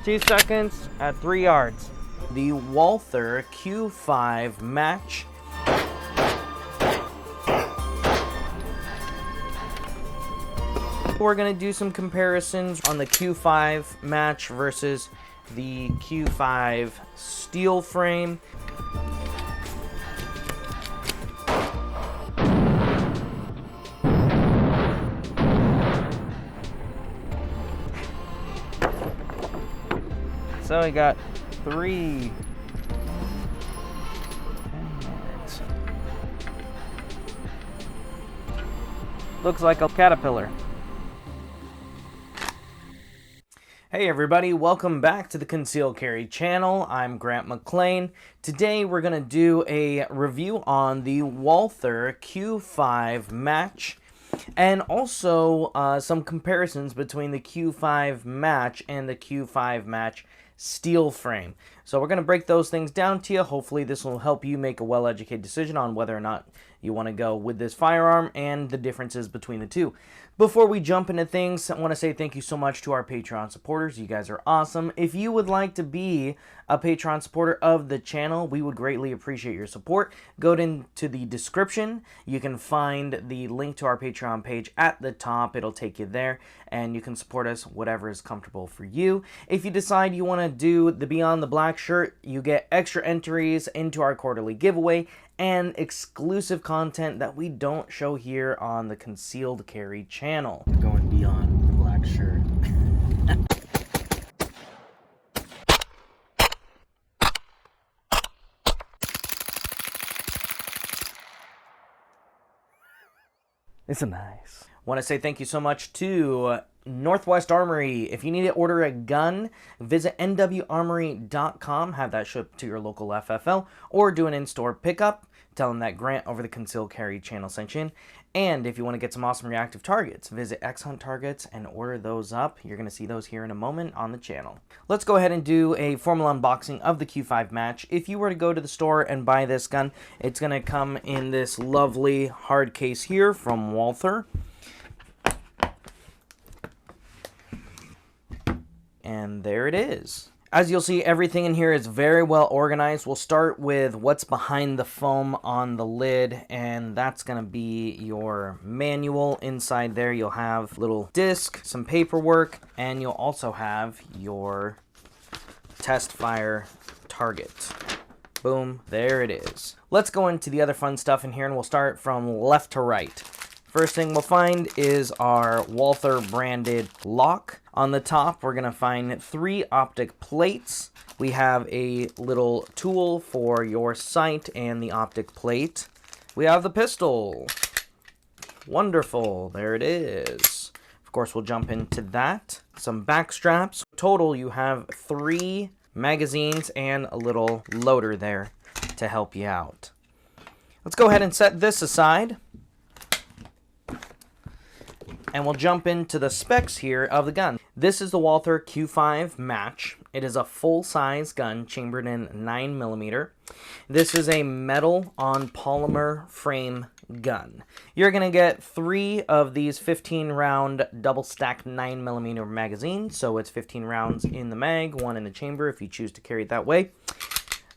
2 seconds at 3 yards. The Walther Q5 Match. We're going to do some comparisons on the Q5 Match versus the Q5 Steel Frame. So we got 3 10 yards. Looks like a caterpillar. Hey everybody, welcome back to the Concealed Carry channel. I'm Grant McLean. Today we're going to do a review on the Walther Q5 Match and also some comparisons between the Q5 Match and the Q5 Match Steel Frame. So we're going to break those things down to you. Hopefully this will help you make a well-educated decision on whether or not you want to go with this firearm and the differences between the two. Before we jump into things, I want to say thank you so much to our Patreon supporters. You guys are awesome. If you would like to be a Patreon supporter of the channel, we would greatly appreciate your support. Go into the description. You can find the link to our Patreon page at the top. It'll take you there, and you can support us whatever is comfortable for you. If you decide you want to do the Beyond the Black shirt, you get extra entries into our quarterly giveaway and exclusive content that we don't show here on the Concealed Carry channel. Going beyond the black shirt. It's nice. Want to say thank you so much to Northwest Armory. If you need to order a gun, visit nwarmory.com, have that shipped to your local FFL, or do an in-store pickup. Tell them that Grant over the Concealed Carry channel sent you in. And if you want to get some awesome reactive targets, visit X Hunt Targets and order those up. You're going to see those here in a moment on the channel. Let's go ahead and do a formal unboxing of the Q5 Match. If you were to go to the store and buy this gun, it's going to come in this lovely hard case here from Walther. And there it is. As you'll see, everything in here is very well organized. We'll start with what's behind the foam on the lid, and that's going to be your manual. Inside there, you'll have a little disc, some paperwork, and you'll also have your test fire target. Boom, there it is. Let's go into the other fun stuff in here, and we'll start from left to right. First thing we'll find is our Walther branded lock. On the top, we're going to find 3 optic plates. We have a little tool for your sight and the optic plate. We have the pistol. Wonderful. There it is. Of course, we'll jump into that. Some back straps. Total, you have 3 magazines and a little loader there to help you out. Let's go ahead and set this aside. And we'll jump into the specs here of the gun. This is the Walther Q5 Match. It is a full-size gun chambered in 9mm. This is a metal on polymer frame gun. You're going to get 3 of these 15-round double-stacked 9mm magazines. So it's 15 rounds in the mag, 1 in the chamber if you choose to carry it that way.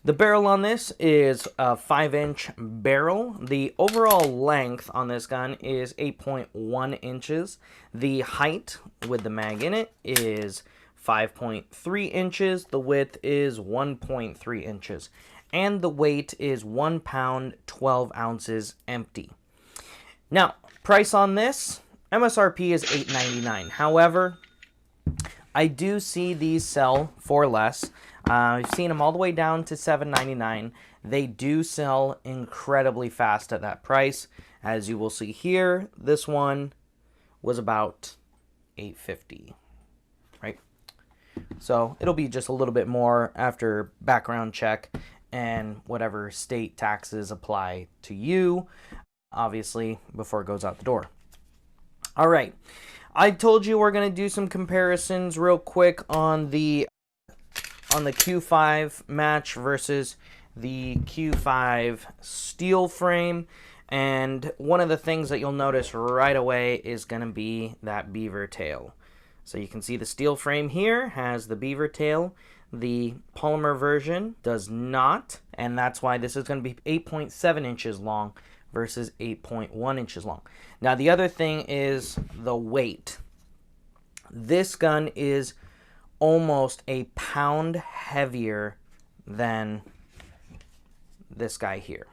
The barrel on this is a 5-inch barrel. The overall length on this gun is 8.1 inches. The height with the mag in it is 5.3 inches. The width is 1.3 inches. And the weight is 1 pound, 12 ounces empty. Now, price on this, MSRP is $8.99. However, I do see these sell for less. I've seen them all the way down to $7.99. They do sell incredibly fast at that price. As you will see here, this one was about $8.50, right? So it'll be just a little bit more after background check and whatever state taxes apply to you, obviously, before it goes out the door. All right. I told you we're going to do some comparisons real quick on the Q5 Match versus the Q5 Steel Frame. And one of the things that you'll notice right away is going to be that beaver tail. So you can see the steel frame here has the beaver tail. The polymer version does not, and that's why this is going to be 8.7 inches long versus 8.1 inches long. Now the other thing is the weight. This gun is almost a pound heavier than this guy here.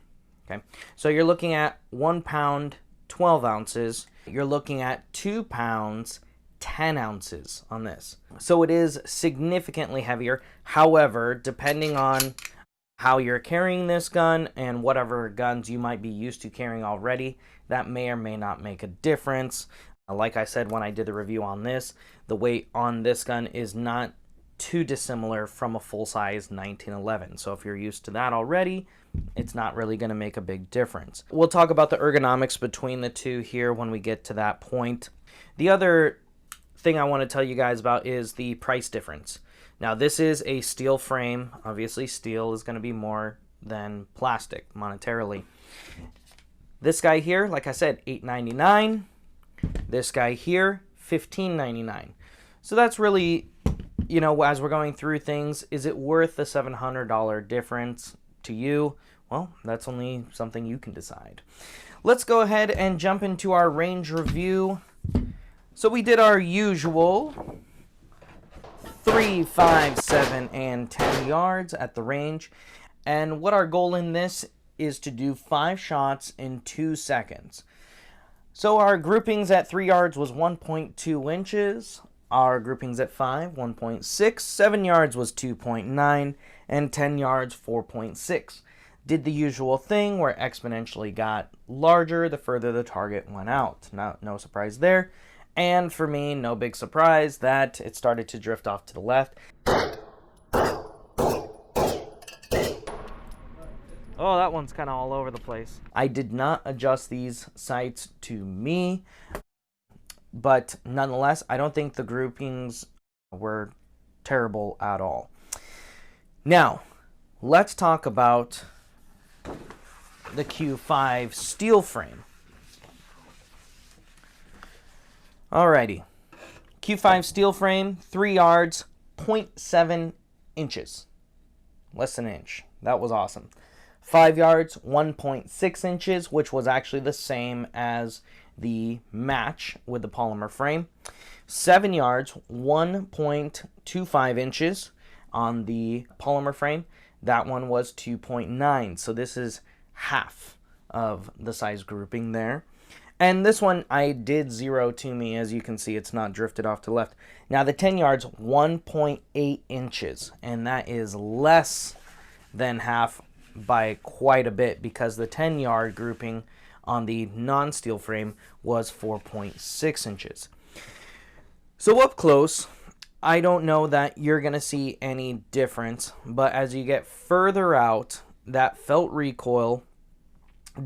Okay, so you're looking at 1 pound 12 ounces. You're looking at 2 pounds 10 ounces on this. So it is significantly heavier. However, depending on how you're carrying this gun and whatever guns you might be used to carrying already, that may or may not make a difference. Like I said when I did the review on this, the weight on this gun is not too dissimilar from a full-size 1911. So if you're used to that already, it's not really going to make a big difference. We'll talk about the ergonomics between the two here when we get to that point. The other thing I want to tell you guys about is the price difference. Now this is a steel frame. Obviously steel is going to be more than plastic monetarily. This guy here, like I said, $8.99. This guy here, $15.99. So that's really, you know, as we're going through things, is it worth the $700 difference to you? Well, that's only something you can decide. Let's go ahead and jump into our range review. So we did our usual 3, 5, 7, and 10 yards at the range. And what our goal in this is to do 5 shots in 2 seconds. So our groupings at 3 yards was 1.2 inches. Our groupings at 5, 1.6. 7 yards was 2.9. And 10 yards, 4.6. Did the usual thing where exponentially got larger the further the target went out. No surprise there. And for me, no big surprise that it started to drift off to the left. Oh, that one's kind of all over the place. I did not adjust these sights to me, but nonetheless, I don't think the groupings were terrible at all. Now, let's talk about the Q5 Steel Frame. Alrighty, Q5 Steel Frame, 3 yards, 0.7 inches. Less than an inch. That was awesome. 5 yards, 1.6 inches, which was actually the same as the Match with the polymer frame. 7 yards, 1.25 inches on the polymer frame. That one was 2.9, so this is half of the size grouping there. And this one I did 0 to me. As you can see, it's not drifted off to the left. Now the 10 yards, 1.8 inches, and that is less than half by quite a bit because the 10-yard grouping on the non-steel frame was 4.6 inches. So up close, I don't know that you're going to see any difference, but as you get further out, that felt recoil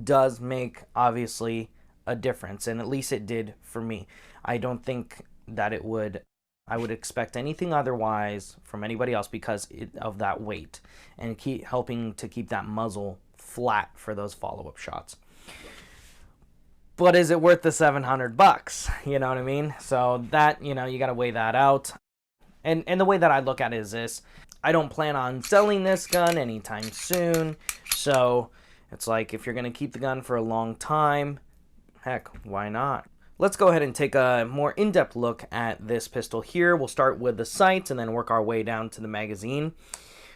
does make, obviously, a difference, and at least it did for me. I don't think that I would expect anything otherwise from anybody else because of that weight and helping to keep that muzzle flat for those follow-up shots. But is it worth the $700? You know what I mean? So that, you know, you got to weigh that out. And the way that I look at it is this. I don't plan on selling this gun anytime soon. So it's like if you're going to keep the gun for a long time, heck, why not? Let's go ahead and take a more in-depth look at this pistol here. We'll start with the sights and then work our way down to the magazine.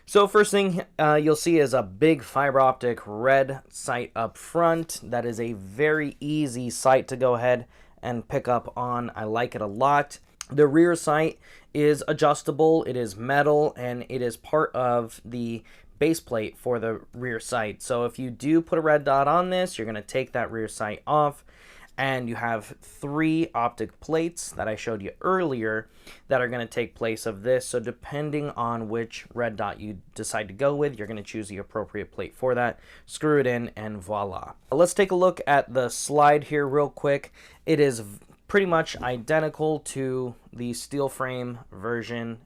So first thing you'll see is a big fiber optic red sight up front. That is a very easy sight to go ahead and pick up on. I like it a lot. The rear sight is adjustable. It is metal and it is part of the base plate for the rear sight. So if you do put a red dot on this, you're going to take that rear sight off. And you have 3 optic plates that I showed you earlier that are going to take place of this. So depending on which red dot you decide to go with, you're going to choose the appropriate plate for that. Screw it in and voila. Let's take a look at the slide here real quick. It is pretty much identical to the steel frame version.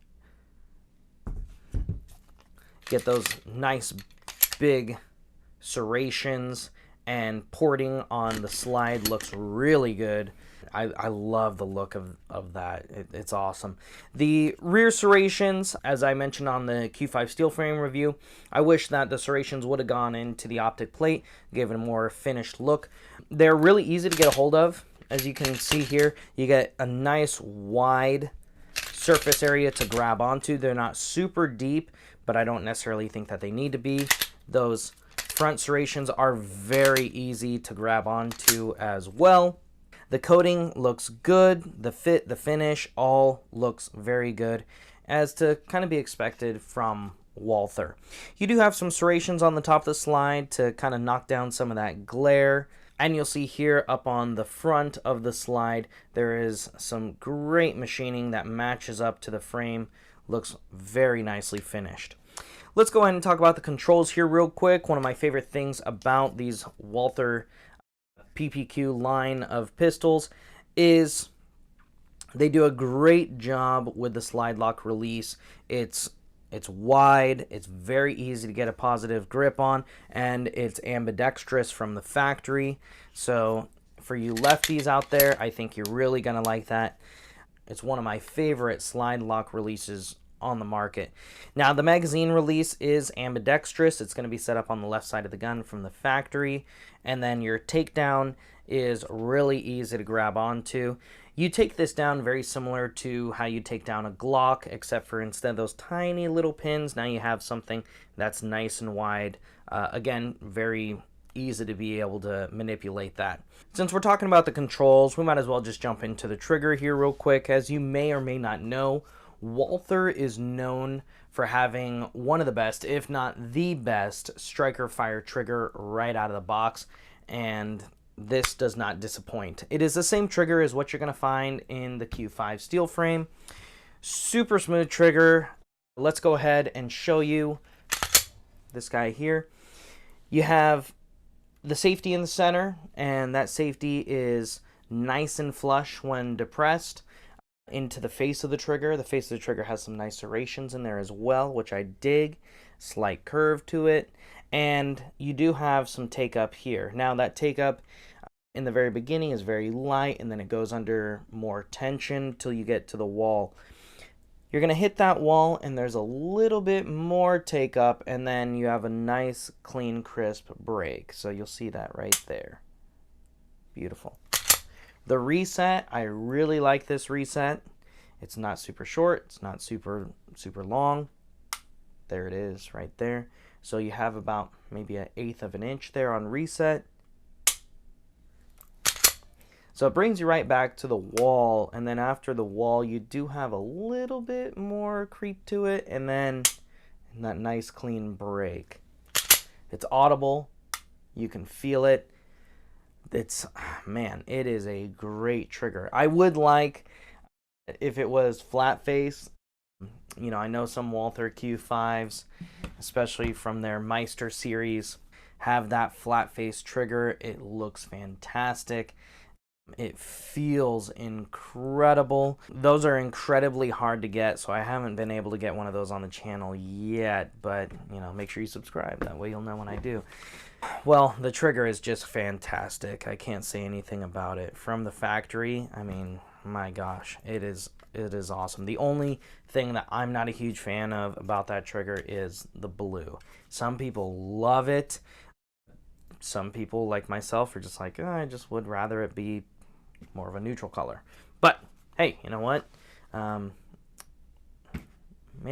Get those nice big serrations. and porting on the slide looks really good. I love the look of that. It's awesome. The rear serrations, as I mentioned on the Q5 Steel Frame review, I wish that the serrations would have gone into the optic plate, gave it a more finished look. They're really easy to get a hold of. As you can see here, you get a nice wide surface area to grab onto. They're not super deep, but I don't necessarily think that they need to be. Those front serrations are very easy to grab onto as well. The coating looks good. The fit, the finish, all looks very good, as to kind of be expected from Walther. You do have some serrations on the top of the slide to kind of knock down some of that glare. And you'll see here up on the front of the slide, there is some great machining that matches up to the frame. Looks very nicely finished. Let's go ahead and talk about the controls here real quick. One of my favorite things about these Walther PPQ line of pistols is they do a great job with the slide lock release. It's wide, it's very easy to get a positive grip on, and it's ambidextrous from the factory. So for you lefties out there, I think you're really gonna like that. It's one of my favorite slide lock releases on the market. Now, the magazine release is ambidextrous. It's going to be set up on the left side of the gun from the factory, and then your takedown is really easy to grab onto. You take this down very similar to how you take down a Glock, except for instead of those tiny little pins, now you have something that's nice and wide. Again, very easy to be able to manipulate that. Since we're talking about the controls, we might as well just jump into the trigger here real quick. As you may or may not know, Walther is known for having one of the best, if not the best, striker fire trigger right out of the box, and this does not disappoint. It is the same trigger as what you're going to find in the Q5 Steel Frame. Super smooth trigger. Let's go ahead and show you this guy here. You have the safety in the center, and that safety is nice and flush when depressed into the face of the trigger. The face of the trigger has some nice serrations in there as well, which I dig. Slight curve to it. And you do have some take up here. Now that take up in the very beginning is very light, and then it goes under more tension till you get to the wall. You're going to hit that wall, and there's a little bit more take up, and then you have a nice, clean, crisp break. So you'll see that right there. Beautiful. The reset, I really like this reset. It's not super short, it's not super long. There it is right there. So you have about maybe 1/8 of an inch there on reset. So it brings you right back to the wall, and then after the wall you do have a little bit more creep to it, and then that nice clean break. It's audible, you can feel it. It's, man, it is a great trigger. I would like if it was flat face. You know, I know some Walther Q5s, especially from their Meister series, have that flat face trigger. It looks fantastic. It feels incredible. Those are incredibly hard to get, so I haven't been able to get one of those on the channel yet, but, you know, make sure you subscribe. That way you'll know when I do. Well, the trigger is just fantastic. I can't say anything about it. From the factory, I mean, my gosh, it is awesome. The only thing that I'm not a huge fan of about that trigger is the blue. Some people love it. Some people, like myself, are just like, oh, I just would rather it be more of a neutral color. But, hey, you know what? May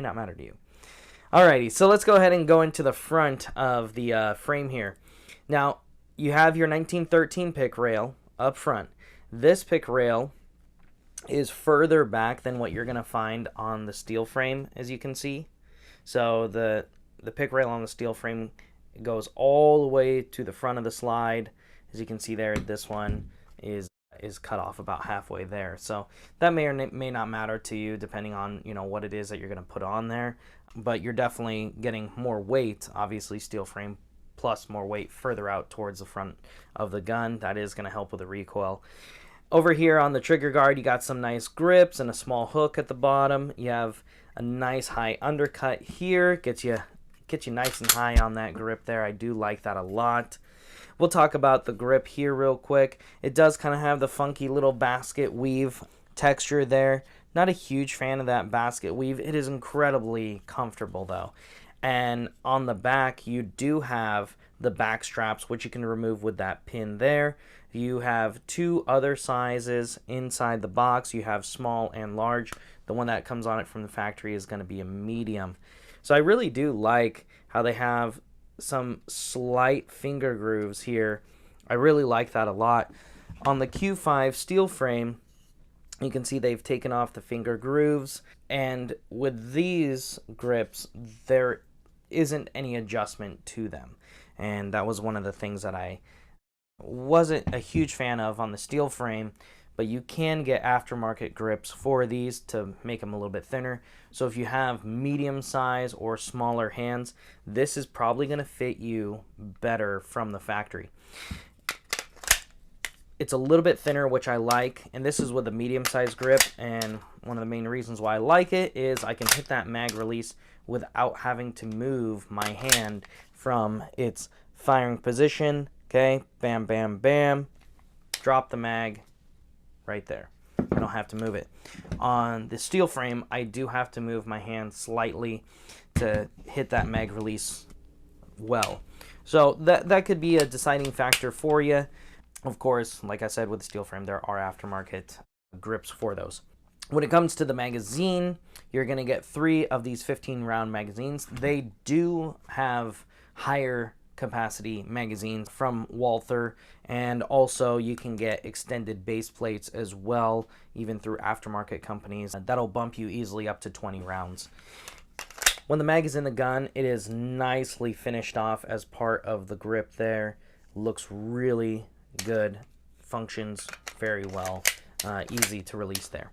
not matter to you. Alrighty, so let's go ahead and go into the front of the frame here. Now, you have your 1913 pick rail up front. This pick rail is further back than what you're going to find on the steel frame, as you can see. So the pick rail on the steel frame goes all the way to the front of the slide. As you can see there, this one is cut off about halfway there. So that may or may not matter to you, depending on, you know, what it is that you're going to put on there. But you're definitely getting more weight, obviously steel frame plus more weight further out towards the front of the gun. That is going to help with the recoil. Over here on the trigger guard, you got some nice grips and a small hook at the bottom. You have a nice high undercut here, gets you Get you nice and high on that grip there. I do like that a lot. We'll talk about the grip here real quick. It does kind of have the funky little basket weave texture there. Not a huge fan of that basket weave. It is incredibly comfortable though. And on the back, you do have the back straps, which you can remove with that pin there. You have two other sizes inside the box. You have small and large. The one that comes on it from the factory is going to be a medium. So I really do like how they have some slight finger grooves here. I really like that a lot. On the Q5 steel frame, you can see they've taken off the finger grooves, and with these grips, there isn't any adjustment to them. And that was one of the things that I wasn't a huge fan of on the steel frame, but you can get aftermarket grips for these to make them a little bit thinner. So if you have medium size or smaller hands, this is probably going to fit you better from the factory. It's a little bit thinner, which I like, and this is with a medium-sized grip, and one of the main reasons why I like it is I can hit that mag release without having to move my hand from its firing position. Okay, bam, bam, bam, drop the mag right there. I don't have to move it. On the steel frame, I do have to move my hand slightly to hit that mag release well. So that could be a deciding factor for you. Of course, like I said, with the steel frame, there are aftermarket grips for those. When it comes to the magazine, you're going to get 3 of these 15-round magazines. They do have higher capacity magazines from Walther, and also you can get extended base plates as well, even through aftermarket companies. That'll bump you easily up to 20 rounds. When the mag is in the gun, it is nicely finished off as part of the grip there. Looks really good, functions very well, easy to release there.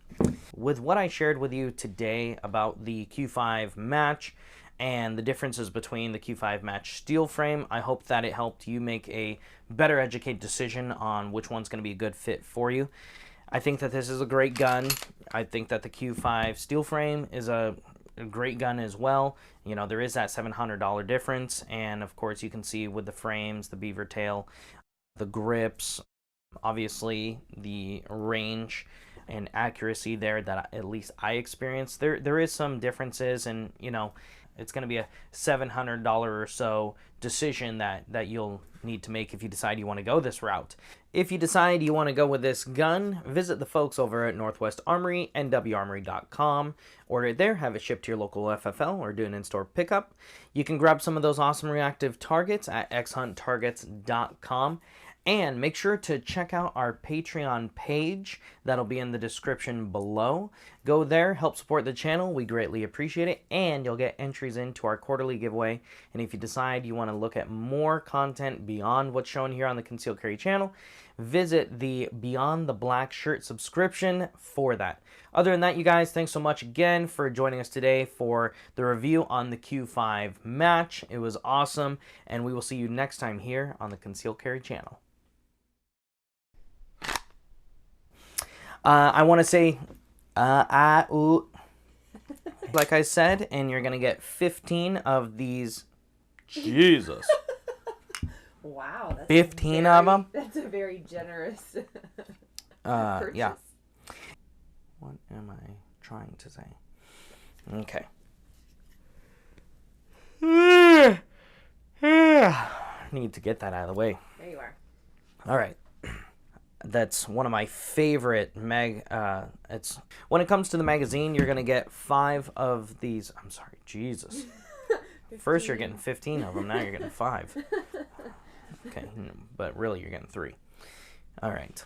With what I shared with you today about the Q5 Match and the differences between the Q5 Match steel frame, I hope that it helped you make a better educated decision on which one's going to be a good fit for you. I think that this is a great gun. I think that the Q5 steel frame is a great gun as well. You know, there is that $700 difference, and of course you can see with the frames, the beaver tail, the grips, obviously the range and accuracy there that at least I experienced. There is some differences, and you know, it's going to be a $700 or so decision that you'll need to make if you decide you want to go this route. If you decide you want to go with this gun, visit the folks over at Northwest Armory, nwarmory.com. Order it there, have it shipped to your local FFL, or do an in-store pickup. You can grab some of those awesome reactive targets at xhunttargets.com. And make sure to check out our Patreon page. That'll be in the description below. Go there, help support the channel. We greatly appreciate it. And you'll get entries into our quarterly giveaway. And if you decide you want to look at more content beyond what's shown here on the Concealed Carry channel, visit the Beyond the Black Shirt subscription for that. Other than that, you guys, thanks so much again for joining us today for the review on the Q5 Match. It was awesome. And we will see you next time here on the Concealed Carry channel. I want to say, like I said, and you're going to get 15 of these. Jesus. Wow. That's 15 of them? That's a very generous purchase. Yeah. What am I trying to say? Okay. Need to get that out of the way. There you are. All right. That's one of my favorite it's when it comes to the magazine, you're gonna get 5 of these. I'm sorry, Jesus. First you're getting 15 of them, now you're getting 5. Okay, but really you're getting 3. All right.